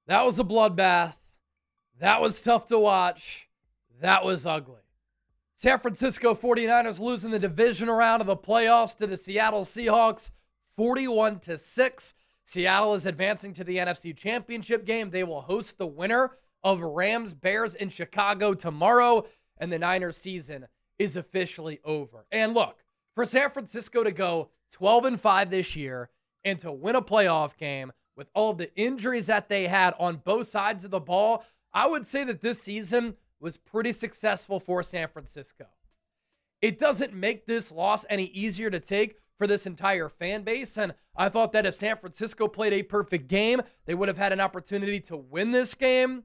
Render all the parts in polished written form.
That was a bloodbath. That was tough to watch. That was ugly. San Francisco 49ers losing the divisional round of the playoffs to the Seattle Seahawks 41-6. Seattle is advancing to the NFC Championship game. They will host the winner of Rams-Bears in Chicago tomorrow, and the Niners season is officially over. And look, for San Francisco to go 12-5 this year and to win a playoff game with all of the injuries that they had on both sides of the ball, I would say that this season was pretty successful for San Francisco. It doesn't make this loss any easier to take for this entire fan base, and I thought that if San Francisco played a perfect game, they would have had an opportunity to win this game.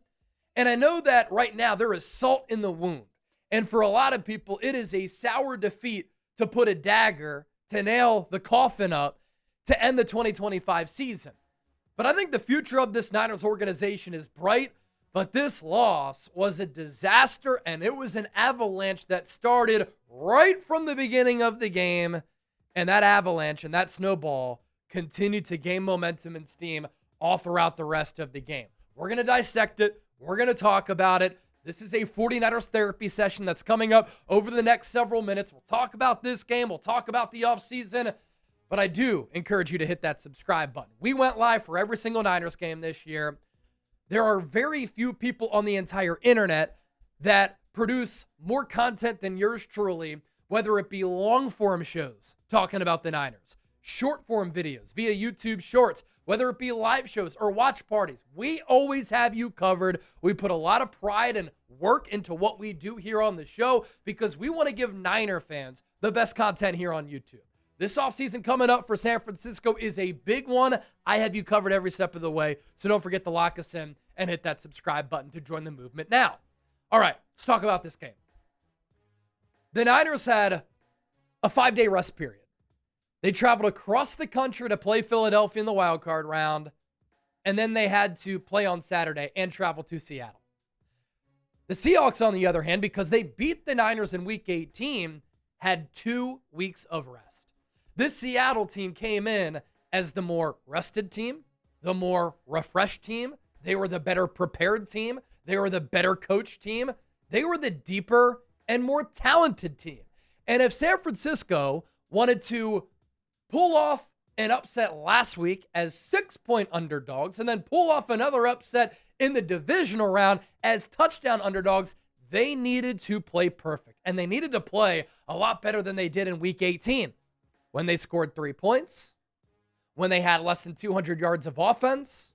And I know that right now there is salt in the wound, and for a lot of people, it is a sour defeat to put a dagger to nail the coffin up to end the 2025 season. But I think the future of this Niners organization is bright. But this loss was a disaster, and it was an avalanche that started right from the beginning of the game. And that avalanche and that snowball continued to gain momentum and steam all throughout the rest of the game. We're going to dissect it. We're going to talk about it. This is a 49ers therapy session that's coming up over the next several minutes. We'll talk about this game. We'll talk about the offseason. But I do encourage you to hit that subscribe button. We went live for every single Niners game this year. There are very few people on the entire internet that produce more content than yours truly, whether it be long-form shows talking about the Niners, short-form videos via YouTube Shorts, whether it be live shows or watch parties. We always have you covered. We put a lot of pride and work into what we do here on the show because we want to give Niner fans the best content here on YouTube. This offseason coming up for San Francisco is a big one. I have you covered every step of the way, so don't forget to lock us in and hit that subscribe button to join the movement now. All right, let's talk about this game. The Niners had a 5-day rest period. They traveled across the country to play Philadelphia in the wild card round, and then they had to play on Saturday and travel to Seattle. The Seahawks, on the other hand, because they beat the Niners in Week 18, had 2 weeks of rest. This Seattle team came in as the more rested team, the more refreshed team. They were the better prepared team. They were the better coached team. They were the deeper and more talented team. And if San Francisco wanted to pull off an upset last week as 6-point underdogs and then pull off another upset in the divisional round as touchdown underdogs, they needed to play perfect. And they needed to play a lot better than they did in Week 18. When they scored 3 points, when they had less than 200 yards of offense,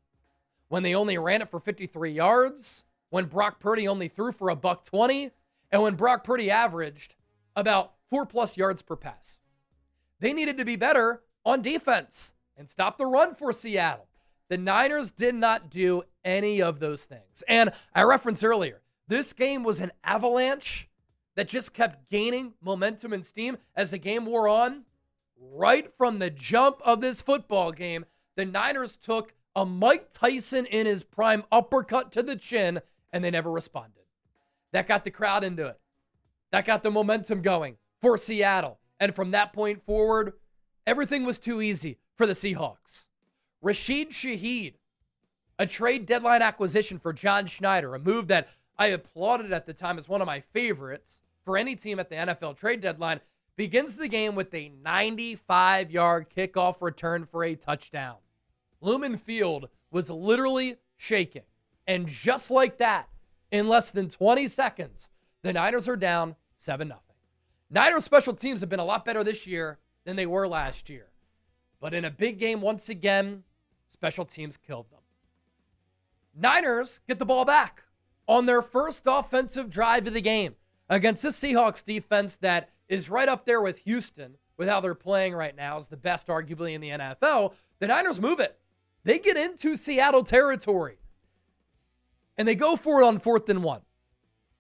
when they only ran it for 53 yards, when Brock Purdy only threw for $120, and when Brock Purdy averaged about 4+ yards per pass. They needed to be better on defense and stop the run for Seattle. The Niners did not do any of those things. And I referenced earlier, this game was an avalanche that just kept gaining momentum and steam as the game wore on. Right from the jump of this football game, the Niners took a Mike Tyson in his prime uppercut to the chin, and they never responded. That got the crowd into it. That got the momentum going for Seattle. And from that point forward, everything was too easy for the Seahawks. Rashid Shaheed, a trade deadline acquisition for John Schneider, a move that I applauded at the time as one of my favorites for any team at the NFL trade deadline, begins the game with a 95-yard kickoff return for a touchdown. Lumen Field was literally shaking. And just like that, in less than 20 seconds, the Niners are down 7-0. Niners special teams have been a lot better this year than they were last year. But in a big game, once again, special teams killed them. Niners get the ball back on their first offensive drive of the game against this Seahawks defense that is right up there with Houston with how they're playing right now. Is the best arguably in the NFL. The Niners move it. They get into Seattle territory. And they go for it on 4th and 1.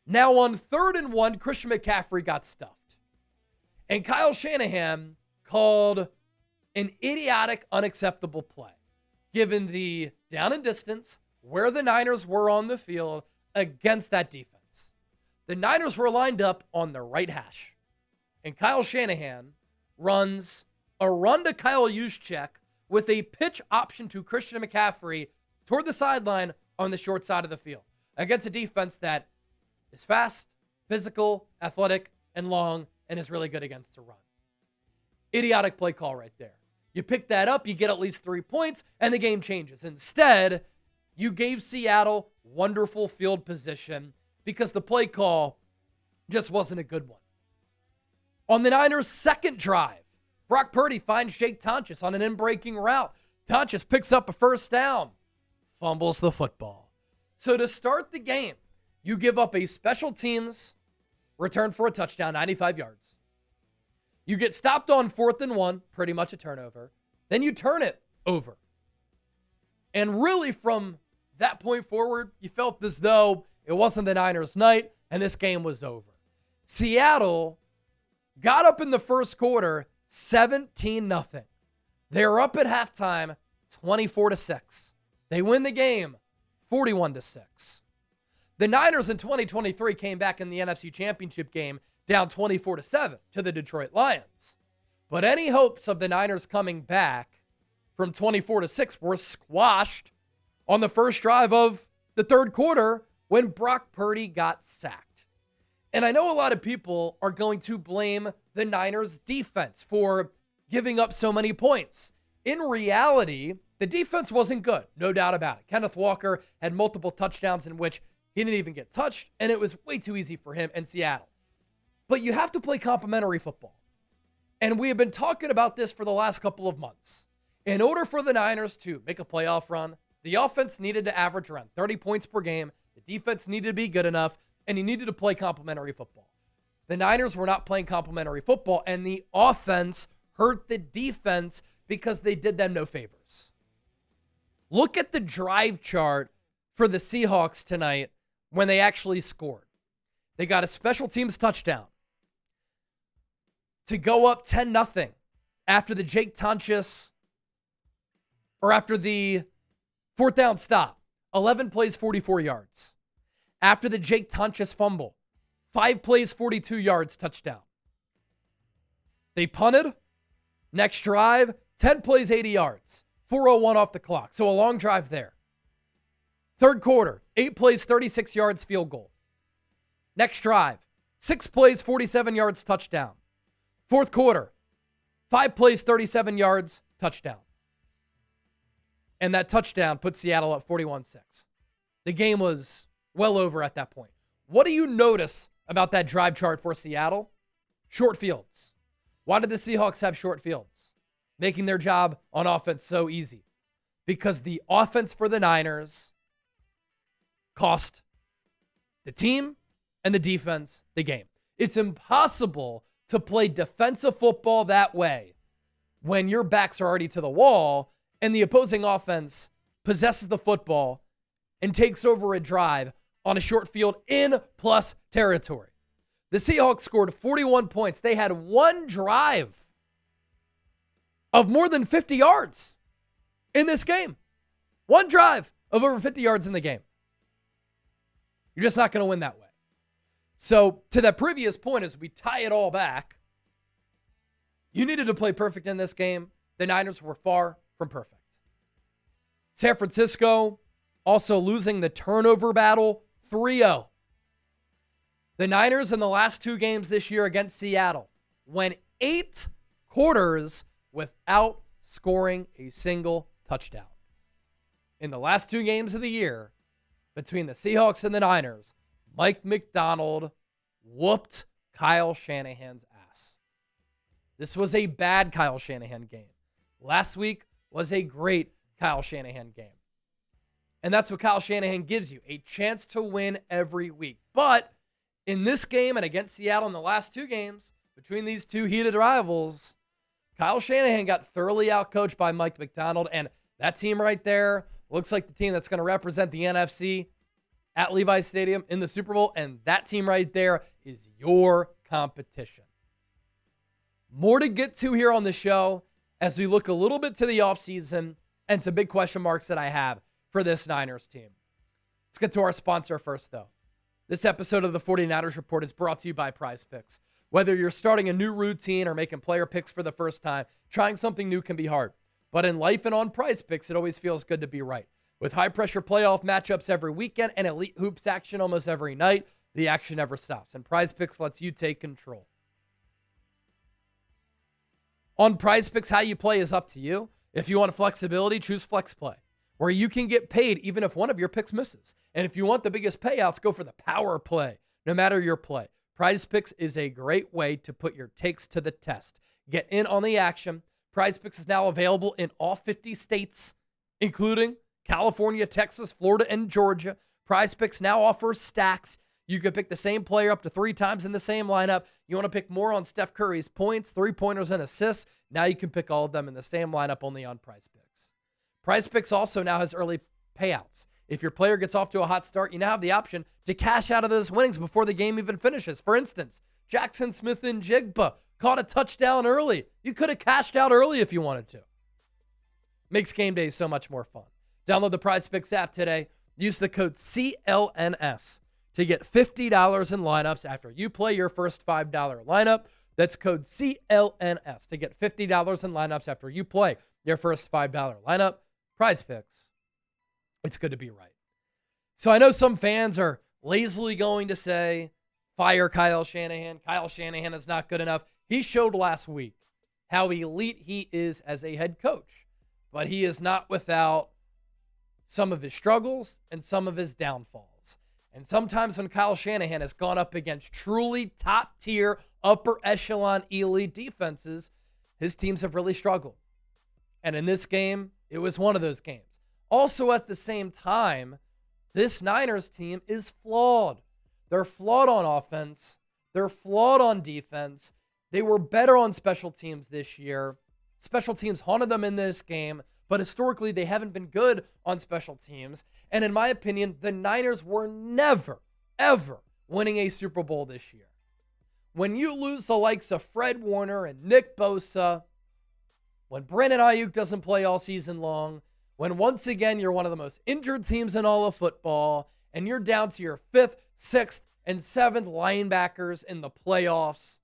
Now on 3rd and 1, Christian McCaffrey got stuffed. And Kyle Shanahan called an idiotic, unacceptable play, given the down and distance, where the Niners were on the field against that defense. The Niners were lined up on the right hash. And Kyle Shanahan runs a run to Kyle Juszczyk with a pitch option to Christian McCaffrey toward the sideline on the short side of the field against a defense that is fast, physical, athletic, and long, and is really good against the run. Idiotic play call right there. You pick that up, you get at least 3 points, and the game changes. Instead, you gave Seattle wonderful field position because the play call just wasn't a good one. On the Niners' second drive, Brock Purdy finds Jake Tonches on an in-breaking route. Tonches picks up a first down, fumbles the football. So to start the game, you give up a special teams return for a touchdown, 95 yards. You get stopped on 4th and 1, pretty much a turnover. Then you turn it over. And really from that point forward, you felt as though it wasn't the Niners' night and this game was over. Seattle got up in the first quarter 17-0. They were up at halftime 24-6. They win the game 41-6. The Niners in 2023 came back in the NFC Championship game down 24-7 to the Detroit Lions. But any hopes of the Niners coming back from 24-6 were squashed on the first drive of the third quarter when Brock Purdy got sacked. And I know a lot of people are going to blame the Niners defense for giving up so many points. In reality, the defense wasn't good, no doubt about it. Kenneth Walker had multiple touchdowns in which he didn't even get touched, and it was way too easy for him in Seattle. But you have to play complementary football. And we have been talking about this for the last couple of months. In order for the Niners to make a playoff run, the offense needed to average around 30 points per game. The defense needed to be good enough, and you needed to play complementary football. The Niners were not playing complementary football, and the offense hurt the defense because they did them no favors. Look at the drive chart for the Seahawks tonight when they actually scored. They got a special teams touchdown to go up 10-0 after the Jake Tonches, or after the 4th down stop. 11 plays, 44 yards. After the Jake Tonches fumble, 5 plays, 42 yards, touchdown. They punted. Next drive, 10 plays, 80 yards. 4:01 off the clock. So a long drive there. Third quarter, 8 plays, 36 yards, field goal. Next drive, 6 plays, 47 yards, touchdown. Fourth quarter, 5 plays, 37 yards, touchdown. And that touchdown put Seattle up 41-6. The game was well over at that point. What do you notice about that drive chart for Seattle? Short fields. Why did the Seahawks have short fields? Making their job on offense so easy. Because the offense for the Niners cost the team and the defense the game. It's impossible to play defensive football that way when your backs are already to the wall and the opposing offense possesses the football and takes over a drive on a short field in plus territory. The Seahawks scored 41 points. They had one drive of more than 50 yards in this game. One drive of over 50 yards in the game. You're just not going to win that way. So to that previous point, as we tie it all back, you needed to play perfect in this game. The Niners were far from perfect. San Francisco also losing the turnover battle 3-0. The Niners in the last 2 games this year against Seattle went 8 quarters without scoring a single touchdown. In the last 2 games of the year, between the Seahawks and the Niners, Mike Macdonald whooped Kyle Shanahan's ass. This was a bad Kyle Shanahan game. Last week was a great Kyle Shanahan game. And that's what Kyle Shanahan gives you, a chance to win every week. But in this game and against Seattle in the last 2 games, between these 2 heated rivals, Kyle Shanahan got thoroughly outcoached by Mike Macdonald. And that team right there looks like the team that's going to represent the NFC at Levi's Stadium in the Super Bowl. And that team right there is your competition. More to get to here on the show as we look a little bit to the offseason and some big question marks that I have for this Niners team. Let's get to our sponsor first, though. This episode of the 49ers Report is brought to you by PrizePicks. Whether you're starting a new routine or making player picks for the first time, trying something new can be hard. But in life and on PrizePicks, it always feels good to be right. With high-pressure playoff matchups every weekend and elite hoops action almost every night, the action never stops, and PrizePicks lets you take control. On PrizePicks, how you play is up to you. If you want flexibility, choose Flex Play, where you can get paid even if one of your picks misses. And if you want the biggest payouts, go for the Power Play, no matter your play. PrizePicks is a great way to put your takes to the test. Get in on the action. PrizePicks is now available in all 50 states, including California, Texas, Florida, and Georgia. PrizePicks now offers stacks. You can pick the same player up to 3 times in the same lineup. You want to pick more on Steph Curry's points, 3-pointers, and assists. Now you can pick all of them in the same lineup only on PrizePicks. PrizePicks also now has early payouts. If your player gets off to a hot start, you now have the option to cash out of those winnings before the game even finishes. For instance, Jackson Smith and Jigba caught a touchdown early. You could have cashed out early if you wanted to. Makes game days so much more fun. Download the PrizePicks app today. Use the code CLNS to get $50 in lineups after you play your first $5 lineup. That's code CLNS to get $50 in lineups after you play your first $5 lineup. PrizePicks. It's good to be right. So I know some fans are lazily going to say, fire Kyle Shanahan. Kyle Shanahan is not good enough. He showed last week how elite he is as a head coach, but he is not without some of his struggles and some of his downfalls. And sometimes when Kyle Shanahan has gone up against truly top-tier, upper-echelon elite defenses, his teams have really struggled. And in this game, it was one of those games. Also, at the same time, this Niners team is flawed. They're flawed on offense. They're flawed on defense. They were better on special teams this year. Special teams haunted them in this game, but historically, they haven't been good on special teams. And in my opinion, the Niners were never, ever winning a Super Bowl this year. When you lose the likes of Fred Warner and Nick Bosa, when Brandon Ayuk doesn't play all season long, when once again you're one of the most injured teams in all of football, and you're down to your 5th, 6th, and 7th linebackers in the playoffs,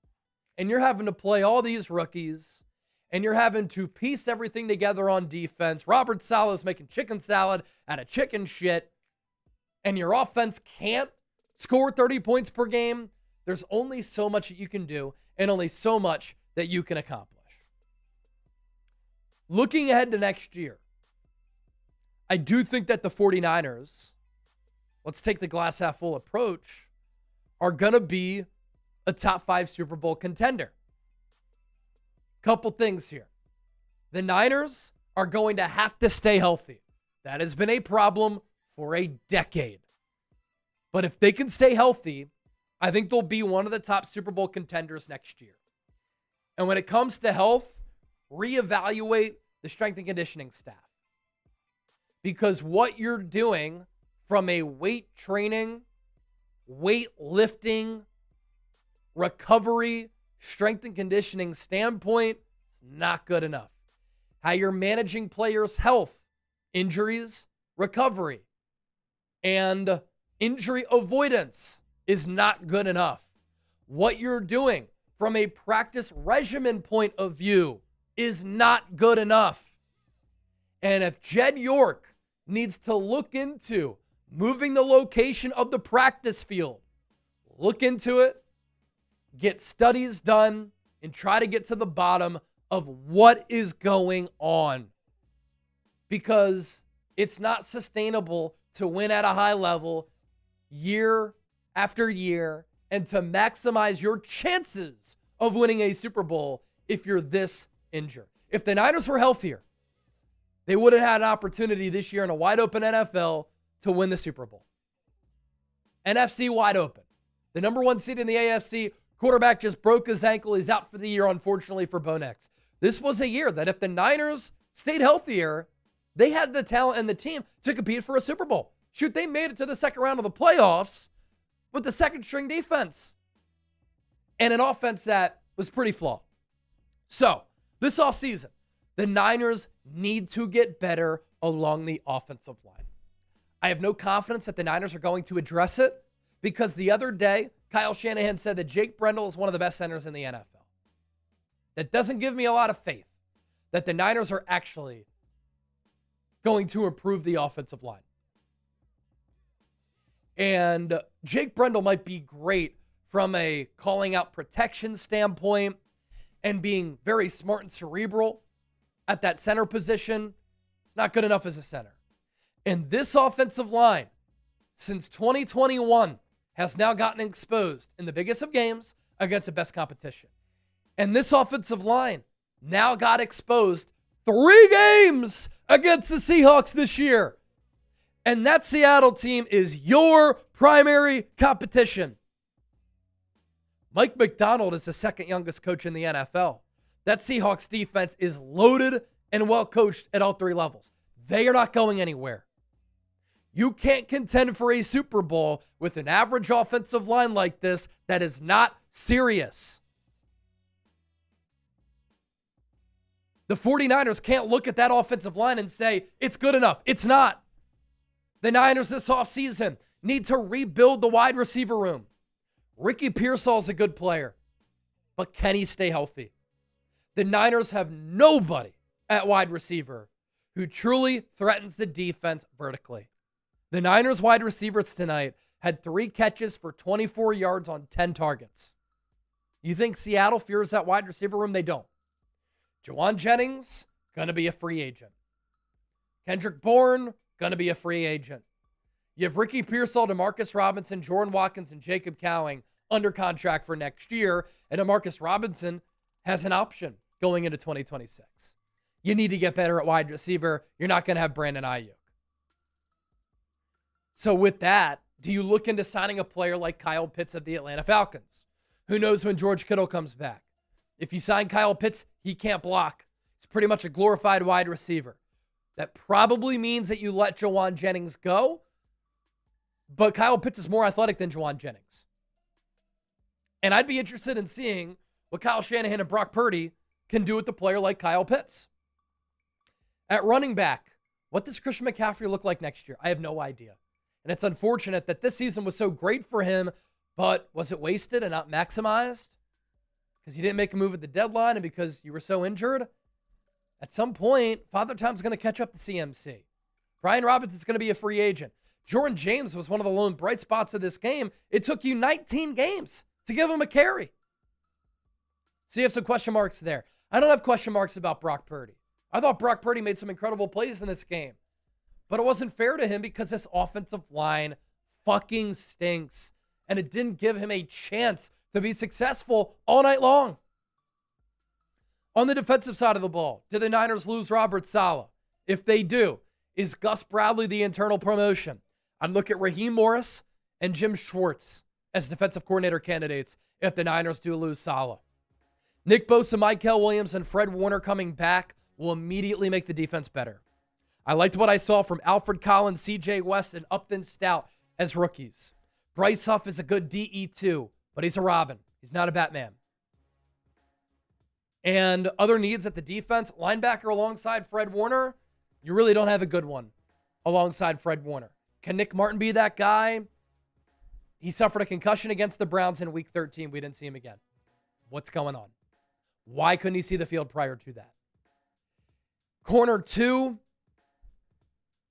and you're having to play all these rookies, and you're having to piece everything together on defense. Robert Saleh's making chicken salad out of chicken shit, and your offense can't score 30 points per game. There's only so much that you can do, and only so much that you can accomplish. Looking ahead to next year, I do think that the 49ers, let's take the glass half full approach, are going to be a top 5 Super Bowl contender. Couple things here. The Niners are going to have to stay healthy. That has been a problem for a decade. But if they can stay healthy, I think they'll be one of the top Super Bowl contenders next year. And when it comes to health, reevaluate the strength and conditioning staff. Because what you're doing from a weight training, weight lifting, recovery, strength and conditioning standpoint is not good enough. How you're managing players' health, injuries, recovery, and injury avoidance is not good enough. What you're doing from a practice regimen point of view is not good enough. And if Jed York needs to look into moving the location of the practice field, look into it, get studies done, and try to get to the bottom of what is going on. Because it's not sustainable to win at a high level year after year and to maximize your chances of winning a Super Bowl if you're this injured. If the Niners were healthier, they would have had an opportunity this year in a wide open NFL to win the Super Bowl. NFC wide open. The number 1 seed in the AFC, quarterback just broke his ankle. He's out for the year, unfortunately, for Bo Nix. This was a year that if the Niners stayed healthier, they had the talent and the team to compete for a Super Bowl. Shoot, they made it to the second round of the playoffs with the second string defense and an offense that was pretty flawed. So, this offseason, the Niners need to get better along the offensive line. I have no confidence that the Niners are going to address it because the other day, Kyle Shanahan said that Jake Brendel is one of the best centers in the NFL. That doesn't give me a lot of faith that the Niners are actually going to improve the offensive line. And Jake Brendel might be great from a calling out protection standpoint and being very smart and cerebral at that center position. It's not good enough as a center. And this offensive line, since 2021, has now gotten exposed in the biggest of games against the best competition. And this offensive line now got exposed 3 games against the Seahawks this year. And that Seattle team is your primary competition. Mike Macdonald is the second youngest coach in the NFL. That Seahawks defense is loaded and well coached at all 3 levels. They are not going anywhere. You can't contend for a Super Bowl with an average offensive line like this that is not serious. The 49ers can't look at that offensive line and say, it's good enough. It's not. The Niners this offseason need to rebuild the wide receiver room. Ricky Pearsall's a good player, but can he stay healthy? The Niners have nobody at wide receiver who truly threatens the defense vertically. The Niners wide receivers tonight had 3 catches for 24 yards on 10 targets. You think Seattle fears that wide receiver room? They don't. Juwan Jennings, going to be a free agent. Kendrick Bourne, going to be a free agent. You have Ricky Pearsall, DeMarcus Robinson, Jordan Watkins, and Jacob Cowing under contract for next year. And DeMarcus Robinson has an option going into 2026. You need to get better at wide receiver. You're not going to have Brandon Ayuk. So with that, do you look into signing a player like Kyle Pitts of the Atlanta Falcons? Who knows when George Kittle comes back? If you sign Kyle Pitts, he can't block. He's pretty much a glorified wide receiver. That probably means that you let Juwan Jennings go, but Kyle Pitts is more athletic than Juwan Jennings. And I'd be interested in seeing what Kyle Shanahan and Brock Purdy can do with a player like Kyle Pitts. At running back, what does Christian McCaffrey look like next year? I have no idea. And it's unfortunate that this season was so great for him, but was it wasted and not maximized? Because you didn't make a move at the deadline and because you were so injured? At some point, Father Time's going to catch up to CMC. Brian Robinson's going to be a free agent. Jordan James was one of the lone bright spots of this game. It took you 19 games to give him a carry. So you have some question marks there. I don't have question marks about Brock Purdy. I thought Brock Purdy made some incredible plays in this game. But it wasn't fair to him because this offensive line fucking stinks. And it didn't give him a chance to be successful all night long. On the defensive side of the ball, do the Niners lose Robert Saleh? If they do, is Gus Bradley the internal promotion? I'd look at Raheem Morris and Jim Schwartz as defensive coordinator candidates if the Niners do lose Saleh. Nick Bosa, Mykel Williams, and Fred Warner coming back will immediately make the defense better. I liked what I saw from Alfred Collins, CJ West, and Upton Stout as rookies. Bryce Huff is a good DE2, but he's a Robin. He's not a Batman. And other needs at the defense, linebacker alongside Fred Warner, you really don't have a good one alongside Fred Warner. Can Nick Martin be that guy? He suffered a concussion against the Browns in Week 13. We didn't see him again. What's going on? Why couldn't he see the field prior to that? Corner 2,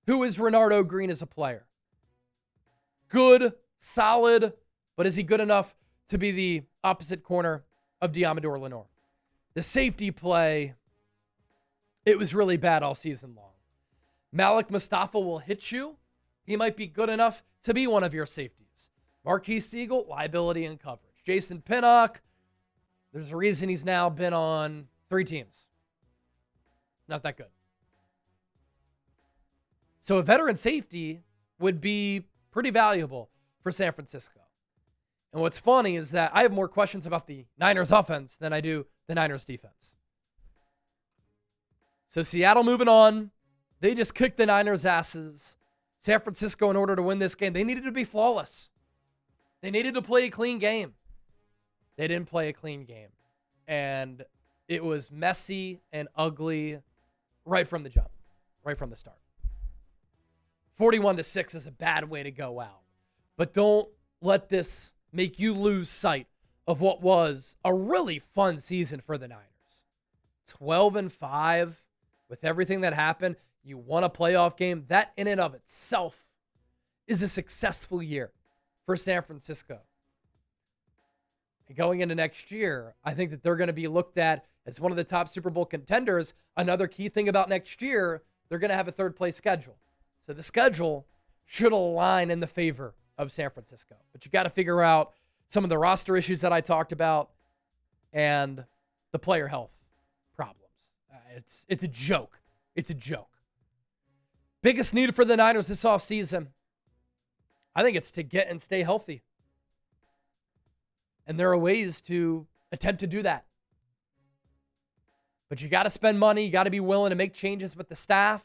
who is Renardo Green as a player? Good, solid, but is he good enough to be the opposite corner of Diamador Lenore? The safety play, it was really bad all season long. Malik Mustafa will hit you. He might be good enough to be one of your safeties. Marquise Siegel, liability and coverage. Jason Pinnock, there's a reason he's now been on 3 teams. Not that good. So a veteran safety would be pretty valuable for San Francisco. And what's funny is that I have more questions about the Niners offense than I do the Niners defense. So Seattle moving on. They just kicked the Niners' asses. San Francisco, in order to win this game, they needed to be flawless. They needed to play a clean game. They didn't play a clean game. And it was messy and ugly right from the jump, right from the start. 41-6 is a bad way to go out. But don't let this make you lose sight of what was a really fun season for the Niners. 12-5 with everything that happened. You won a playoff game. That in and of itself is a successful year for San Francisco. And going into next year, I think that they're going to be looked at as one of the top Super Bowl contenders. Another key thing about next year, they're going to have a third-place schedule. So the schedule should align in the favor of San Francisco. But you got to figure out some of the roster issues that I talked about and the player health problems. It's a joke. It's a joke. Biggest need for the Niners this offseason, I think it's to get and stay healthy. And there are ways to attempt to do that. But you got to spend money. You got to be willing to make changes with the staff.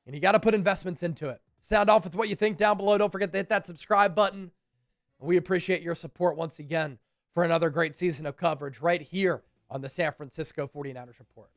And you got to put investments into it. Sound off with what you think down below. Don't forget to hit that subscribe button. We appreciate your support once again for another great season of coverage right here on the San Francisco 49ers Report.